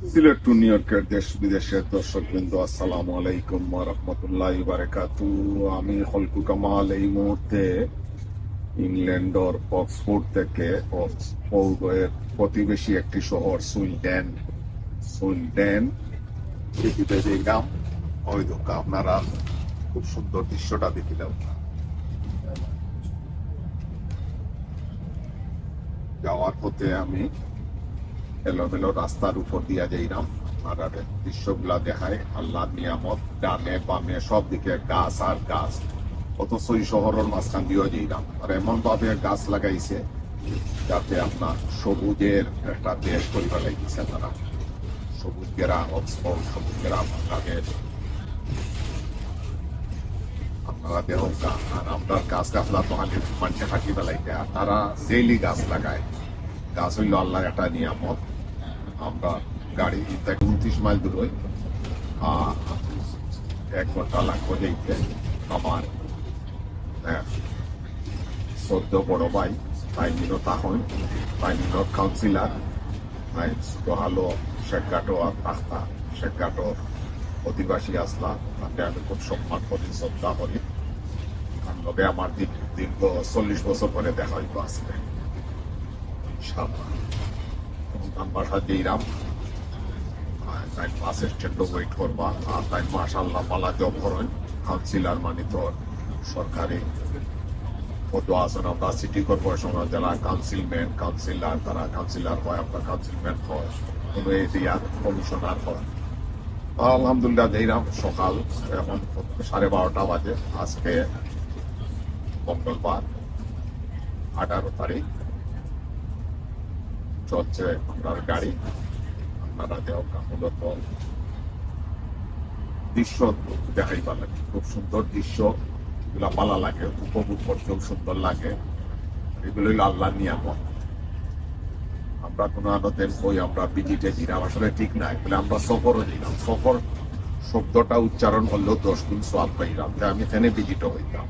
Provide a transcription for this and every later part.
Sylhet two new ইয়র্কের দেশ বিদেশের দর্শকবৃন্দ, আসসালামু আলাইকুম ওয়া রাহমাতুল্লাহি ওয়া বারাকাতুহু। আমি হলকু কামাল এই মুহূর্তে ইংল্যান্ডের অক্সফোর্ড থেকে অক্সফোর্ডের প্রতিবেশী একটি শহর সুইন্ডেন পৃথিবীতে দেখলাম। ওই দোকা আপনারা খুব সুন্দর দৃশ্যটা দেখিলাম। যাওয়ার পথে আমি এলোমেলো রাস্তার উপর দিয়া যাইলাম। আর দৃশ্যগুলা দেখায় আল্লাহ নিয়ামত, ডানে বামে সব দিকে গাছ আর গাছ। অথচ এই শহরের মাঝখান দিয়েও যাইলাম। আর এমন ভাবে গাছ লাগাইছে যাতে আপনার সবুজের একটা দেশ পরিবার লাগিয়েছে তারা। সবুজ গেরা অক্সফোর্ড, সবুজ গেরা বাংলাদেশ, আপনারা দেহ আর আমরা গাছ গাছলা তো মানুষে থাকি বেলাইতে তারা ডেইলি গাছ লাগায়। গাছ হইল আল্লাহর একটা নিয়ামত। আমরা গাড়ি থেকে 29 মাইল দূরে 1 ঘন্টা লাগবে যেতে। আমার 14 বড় ভাই, 5 মিনিট তখন 5 মিনিট কাউন্সিলার, হালো শেখাটো আর তাখতা শেখাটোর অধিবাসী আসলা। তাকে আমি খুব সম্মান করি, শ্রদ্ধা করি। তবে আমার দীর্ঘ 40 বছর পরে দেখা হইতো আসলে বাসা যেইরাম তাই বাস স্ট্যান্ড ওয়েট করবা। আর তাই মাশাআল্লাহ পালা জব করেন কাউন্সিলর মানে তো সরকারি পদ আছেন। আমরা সিটি কর্পোরেশন জেলা কাউন্সিলর তারা কাউন্সিলর হয়, আপনার কাউন্সিলম্যান হয়, কোনো এরিয়া কমিশনার হয়। আলহামদুলিল্লাহ যেইরাম সকাল এখন 12:30 বাজে। আজকে মঙ্গলবার 18 তারিখ। চলছে আপনার গাড়ি। আপনারা মূলত দৃশ্য দেখাই ভালো লাগে, খুব সুন্দর দৃশ্য, এগুলা ভালো লাগে, উপভোগ করতেও সুন্দর লাগে। এগুলো হইল আল্লাহর নিয়ামত। আমরা কোনো আনন্দের বই আমরা ভিজিটে দিলাম আসলে ঠিক নাই বলে আমরা সফরও দিলাম। সফর শব্দটা উচ্চারণ করলেও 10 গুণ সওয়াব পাইলাম। আমি এখানে ভিজিটও হইতাম,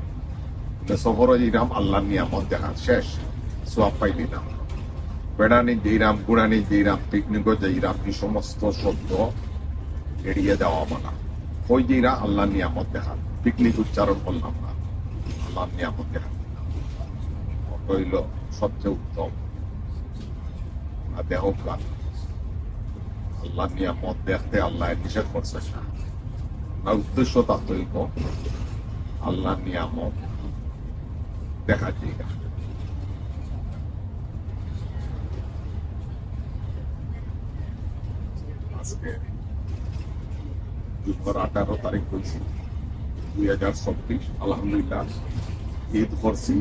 সফরও দিলাম, আল্লাহর নিয়ামত দেখা শেষ, সওয়াব পাই দিলাম। বেড়ানি যেইরাম, গুড়ানি যেইরাম, পিকনিকও যেইরাম, এই সমস্ত শব্দ এড়িয়ে দেওয়া মানা। ওই যেইরা আল্লাহ নিয়ামত দেখান, পিকনিক উচ্চারণ করলাম না, আল্লাহ নিয়ামত দেখান হইল সবচেয়ে উত্তম। দেহ গান আল্লাহ নিয়ামত দেখতে আল্লাহ নিষেধ করছে না। উদ্দেশ্য তাৎপর্য আল্লাহ নিয়ামত দেখা যায়। আজকে 18 তারিখ হয়েছি 2024। আলহামদুলিল্লাহ ঈদ করছি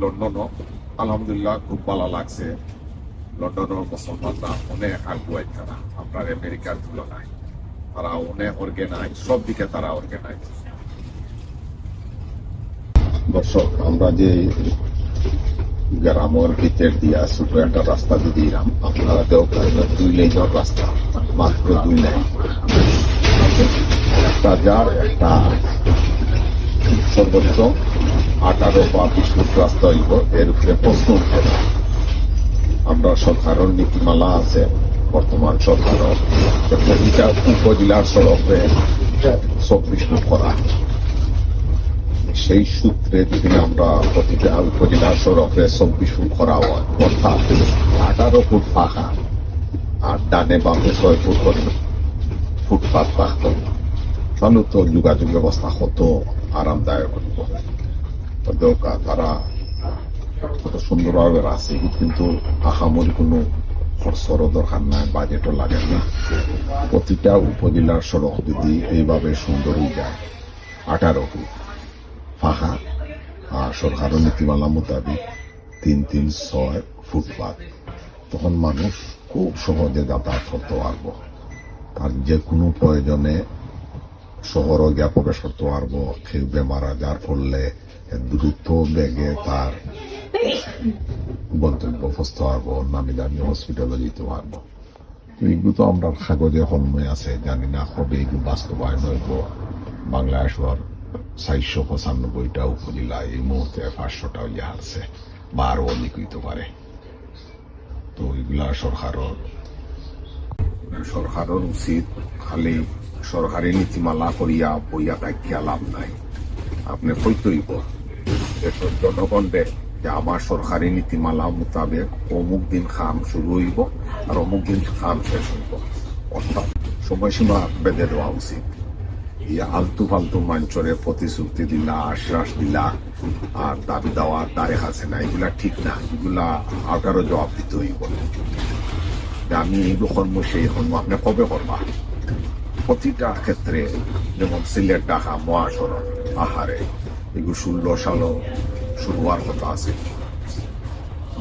লন্ডনও। আলহামদুলিল্লাহ খুব ভালো লাগছে। লন্ডনের মুসলমানরা অনেক আগুয়াই, তারা আপনার আমেরিকার তুলনায় তারা অনেক অর্গানাইজ, সব দিকে তারা অর্গানাইজ। দর্শক, আমরা যে গ্রামের ভিতর দিয়া ছোট একটা রাস্তা দিয়ে দিলাম। আপনারা দেও 2 লেনের রাস্তা, মাত্র 2 লেন, একটা যার একটা সর্বোচ্চ 18 বা 20 ফুট রাস্তা হইব। এর উপরে প্রশ্ন উঠে না। আমরা সরকারের নীতিমালা আছে, বর্তমান সরকারের প্রতিটা উপজেলার সড়কে 24 ফুট করা। সেই সূত্রে যদি আমরা প্রতিটা উপজেলার সড়কে 24 ফুট করা হয়, অর্থাৎ 18 ফুট পাকা আর ডানে বামে 6 ফুট করে ফুটপাত রাখত, তাহলে তো যোগাযোগ ব্যবস্থা কত আরামদায়ক হইব। তারা কত সুন্দরভাবে রাখছে, কিন্তু আহামরি কোনো খরচরও দরকার নাই, বাজেটও লাগে না। প্রতিটা উপজেলার সড়ক যদি এইভাবে সুন্দর হয়ে যায়, 18 ফুট ফাঁকা আর সরকারের নীতিমালা মোতাবেক 3-3-6 ফুটপাত, তখন মানুষ খুব সহজে যাতায়াত করতে পারব। তার যে কোনো প্রয়োজনে শহরও গিয়া প্রবেশ করতে পারব। কেউ বেমার আজার পড়লে দ্রুত বেগে তার গন্তব্য পৌঁছতে পারবো, নামি দামি হসপিটালে যেতে পারবো। এগুলো তো আমরা কাগজে কলমে আছে, জানি না কবে এগুলো বাস্তবায়ন হইব। বাংলাদেশের 495টা উপজেলা এই মুহূর্তে 500টা ইয়ে হারছে, বা আরো অধিক হইতে পারে। তো এগুলা সরকারের সরকারের উচিত খালি সরকারি নীতিমালা করিয়া বইয়া থাকিয়া লাভ নাই। আপনি কইতইব দেশের জনগণদের যে আমার সরকারি নীতিমালা মোতাবেক অমুক দিন খাম শুরু হইব আর অমুক দিন খাম শেষ হইব, অর্থাৎ সময়সীমা বেঁধে দেওয়া উচিত। ইয়া আলতু ফালতু মঞ্চরে প্রতিশ্রুতি দিলা, আশ্বাস দিলা আর দাবি দেওয়ার দ্বারে আছে না, এগুলা ঠিক না। এগুলা আউটারও জবাব দিতে হইব যে আমি এই কর্ম সেই কর্ম আপনি কবে করবা। প্রতিটা ক্ষেত্রে যেমন সিলেট, ঢাকা মহাসড়ক, আহারে এগুলো 16 সালও শুরু হওয়ার কথা আছে,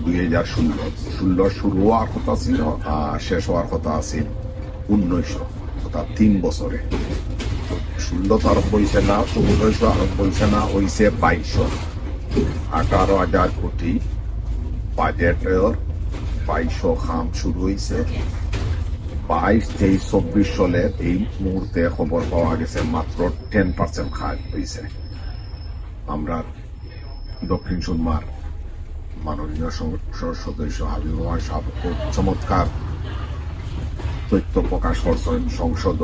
2016 শুরু হওয়ার কথা ছিল আর শেষ হওয়ার কথা আছে 1900, অর্থাৎ 3 বছরে। 16 তো আরম্ভ হয়েছে না, 1900 আরম্ভ হয়েছে না, হয়েছে 2200। 18,000 কোটি বাজেটের 2200 খাম শুরু হয়েছে। 22, 23, 24 সালের এই মুহূর্তে খবর পাওয়া গেছে মাত্র 10% খাত হয়েছে। আমরা দক্ষিণ সুরমার মাননীয় সংসদ সদস্য হাবিবুর রহমান সাহেব খুব চমৎকার তথ্য প্রকাশ করছেন সংসদ,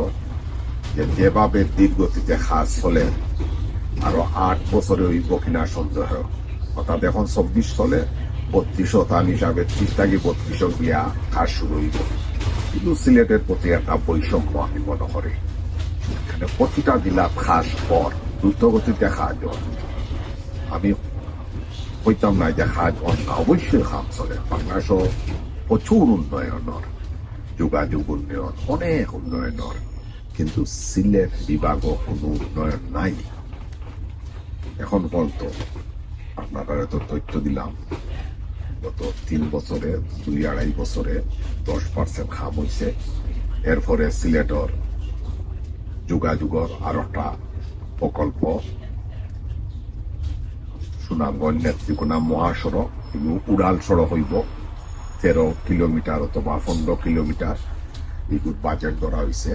যেভাবে দীর্ঘতিতে খাস চলে আরো 8 বছরে হইব কিনা সন্দেহ। অর্থাৎ এখন 24 চলে, 32 তান হিসাবে 30-32 গিয়া খাস শুরু হইব। কিন্তু সিলেটের প্রতি একটা বৈষম্য আমি মনে করি। এখানে প্রতিটা জেলা খাস পর দ্রুত গতিতে খাজ আমি কইতাম না যে খাজ অবশ্যই খাম চলে। বাংলাদেশও প্রচুর উন্নয়নের, যোগাযোগ উন্নয়ন, অনেক উন্নয়নের, কিন্তু সিলেট বিভাগও কোনো উন্নয়ন নাই এখন পর্যন্ত। আপনারা তো তথ্য দিলাম গত 3 বছরে, 2-2.5 বছরে 10% খাম হয়েছে। এরপরে সিলেটর যোগাযোগের আর একটা প্রকল্প সুনামগঞ্জ নেত্রীকোনা মহাসড়ক, উড়াল সড়ক হইব 13 কিলোমিটার অথবা 15 কিলোমিটার। এগুলো বাজেট ধরা হয়েছে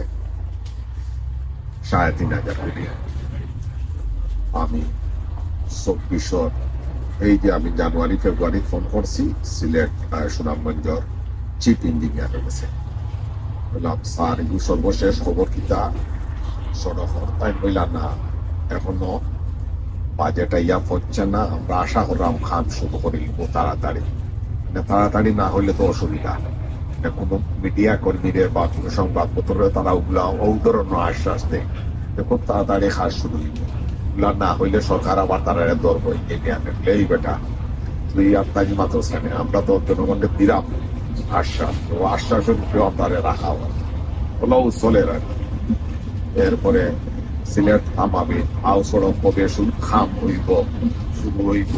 3,500 কোটি। আমি 24 এই যে আমি জানুয়ারি ফেব্রুয়ারি ফোন করছি সিলেট সুনামগঞ্জের চিফ ইঞ্জিনিয়ারের কাছে, বললাম স্যার এগুলো সর্বশেষ খবর কিতা সড়ক, তাই বললাম না এখনো বাজেট ইয়া হচ্ছে না, আমরা আশা করলাম খাম শুরু করে নিব তাড়াতাড়ি। তাড়াতাড়ি না হইলে তো অসুবিধা। কোনো মিডিয়া কর্মীদের বা কোনো সংবাদপত্রে তারা ওগুলা ওই ধরনের আশ্বাস দেয় যে খুব তাড়াতাড়ি খাস শুরু হইব, ওগুলা না হইলে সরকার আবার তারা ধরবো। এই বেটা তুই আপনাকে মাত্র শ্রেণী, আমরা তো জনগণকে দিলাম আশ্বাস, ও আশ্বাসের উপরে আপনারা রাখা হয় ওলাও চলে রাখবে। এরপরে সিলেট আমাবে আও সড়ক কবে খাম হইব শুরু হইব,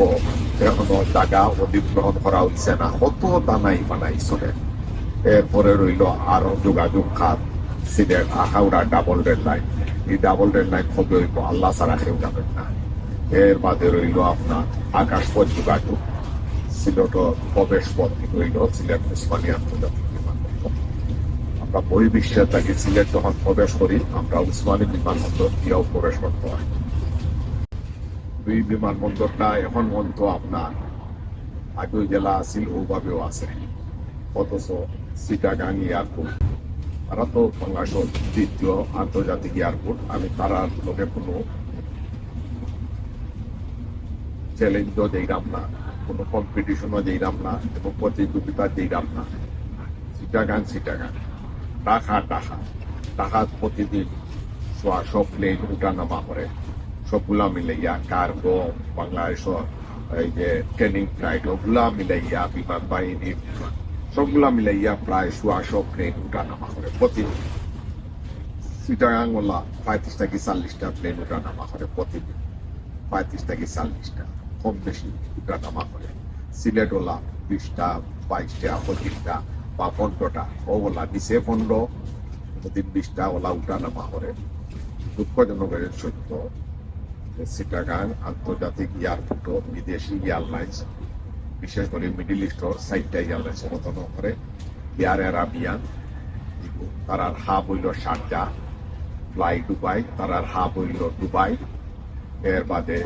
এখনো জায়গা অধিগ্রহণ করা হইছে না, কত দানাই বানাই চলে। এরপরে রইল আরো যোগাযোগ খাত, Sylhet Akhaura double red line, এই ডাবল রেড লাইন কবে হইব আল্লাহ ছাড়া কেউ যাবেন না। এর বাদে রইল আপনার আকাশপথ যোগাযোগ, সিলেট প্রবেশ পথ রইল সিলেট উসমানী আন্তর্জাতিক বিমানবন্দর। আমরা বহির্বিশ্বে থাকি, সিলেট যখন প্রবেশ করি আমরা উসমানী বিমানবন্দর দিয়েও প্রবেশ করতে হয়। দুই বিমানবন্দরটা এখন পর্যন্ত আপনার আগে জেলা আছিল ওভাবেও আছে, অথচ চিটাগাং এয়ারপোর্ট তারা তো বাংলাদেশের দ্বিতীয় আন্তর্জাতিক এয়ারপোর্ট। আমি তারার লোকে কোনো চ্যালেঞ্জও দিলাম না, কোনো কম্পিটিশনও দিলাম না এবং প্রতিযোগিতা দিলাম না। চিটাগাং ঢাকা প্রতিদিন 100 প্লেন উঠানামা করে, সবগুলা মিলাইয়া কার্গো, বাংলাদেশের এই যে ট্রেনিং ফ্লাইট ওগুলা মিলাইয়া বিমান বাহিনীর সবগুলা মিলাইয়া প্রায় 100 প্লেন উঠানামা করে প্রতিদিন। চিটাগাং ওলা 35-40টা প্লেন উঠানামা করে প্রতিদিন, 35-40টা কম বেশি উঠানামা করে। সিলেট ওলা 20টা, 22টা, 25টা বা 15টা, ওলা নিচে 15, প্রতিদিন 20টা ওলা উঠানামা করে। দুঃখজনক সত্য চিটাগাং আন্তর্জাতিক এয়ারপোর্ট বিদেশি এয়ারলাইন্স, বিশেষ করে মিডিল ইস্টর 4টা এয়ারলাইন্স সমর্থন করে। এয়ার আরাবিয়ান তারার হাব হইল শারজা, ফ্লাই দুবাই তারার হাব হইল দুবাই। এর বাদে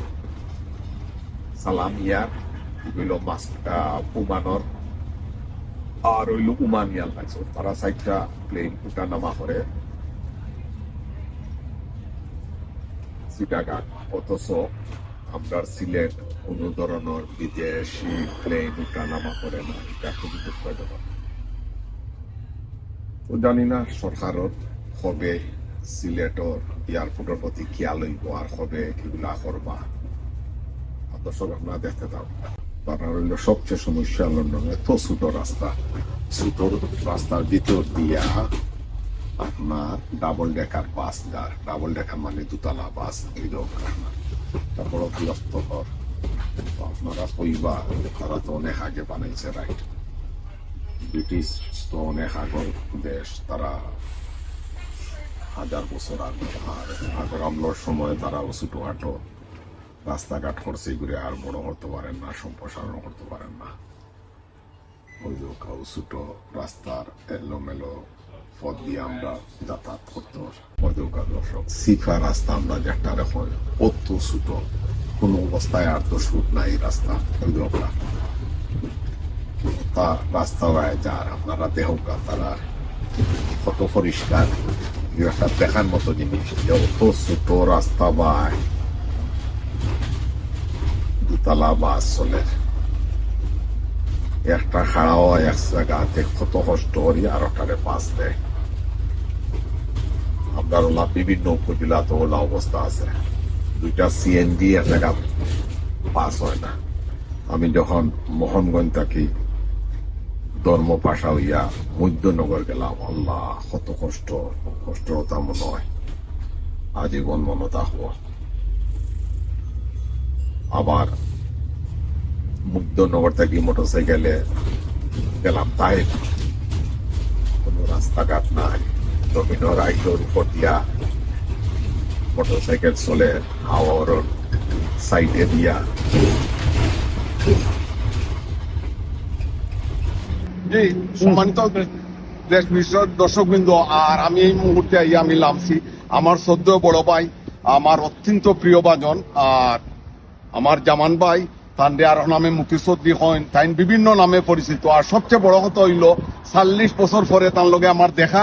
সালাম এয়ার হইল ওমানর আর হইল উমানিয়াল লাগছে তারা সাইডটা প্লেন উঠা নামা করে চিটাগাং অথচ আমরা সিলেট কোন ধরনের বিদেশি প্লেন উঠা নামা করে না এটা খুবই দুঃখজনক তো জানি না সরকারের হবে সিলেটর এয়ারপোর্টের প্রতি খেয়াল হইব আর হবে কিগুলা করবা দর্শক আপনারা দেখতে থাকুন আপনার হইল সবচেয়ে সমস্যা লন্ডন এত ছোট রাস্তা ছোট রাস্তার ভিতর দিয়া আপনার ডাবল ডেকার বাস যার ডাবল ডেকার মানে দুতলা বাস এই দরকার তারপর বিরক্তকর আপনারা কইবা তারা তো অনেক আগে বানাইছে রাইট ব্রিটিশ তো অনেক আগর দেশ তারা হাজার বছর আগে আর আগের আমলোর সময় তারা ছোটখাটো রাস্তাঘাট করছে এগুলো আর বড় করতে পারেন না সম্প্রসারণ করতে পারেন না ওই ছোট রাস্তার এলোমেলো পথ দিয়ে আমরা যাতায়াত করতে দর্শক সিফা রাস্তা আমরা যেটা এখন অত ছোট কোন অবস্থায় আর 10 ফুট নাই রাস্তা রাস্তা হয় যার আপনারা দেহকা তারা কত পরিষ্কার একটা দেখার মতো জিনিস যে অত ছোট রাস্তা বা দুতলা বাস চলে একটা খাড়া হয় এক জায়গাতে কত কষ্ট করি আর ওটারে পাস দেয় আপনার ওলা বিভিন্ন উপজেলাতে ওলা অবস্থা আছে দুইটা সিএনজি এক জায়গা পাস হয় না আমি যখন মোহনগঞ্জ থাকি ধর্মপাশা হইয়া মধ্যনগর গেলাম আল্লাহ কত কষ্ট কষ্টতা মনে হয় আজীবন মনতা হওয়া আবার মধ্যনগর থেকে মোটরসাইকেলে গেলাম তাই কোন রাস্তাঘাট নাই ডমিনো রাইডের উপর দিয়া মোটরসাইকেল চলে হাওয়ার সাইডে দিয়া জি সম্মানিত দেশ বিশ্বের দর্শকবৃন্দ আর আমি এই মুহূর্তে আমি নামছি আমার সদ্য বড় ভাই আমার অত্যন্ত প্রিয় ভাজন আর আমার জামান ভাই তান্ডে আর নামে মুক্তিসদ্দি হন তাই বিভিন্ন নামে পরিচিত আর সবচেয়ে বড় কথা হইল 40 বছর পরে তার লগে আমার দেখা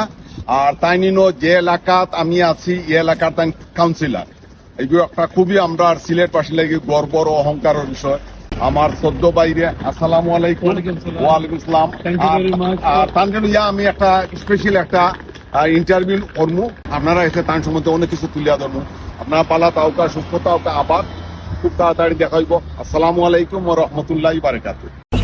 আর তাই নিনো যে এলাকাত আমি আছি এই এলাকার তাই কাউন্সিলর এইগুলো একটা খুবই আমরা সিলেট পাশে লাগে গর্ব ও অহংকারের বিষয় আমার সদ্য বাইরে আসসালামু আলাইকুম ওয়ালাইকুম আসসালাম আর তার জন্য আমি একটা স্পেশাল একটা ইন্টারভিউ করবো আপনারা এসে তার সম্বন্ধে অনেক কিছু তুলিয়া ধরবো আপনারা পালা তাওকা সুস্থ তাওকা আবার খুব তাড়াতাড়ি দেখাইব আসসালামু আলাইকুম ওয়া রাহমাতুল্লাহি ওয়া বারাকাতুহু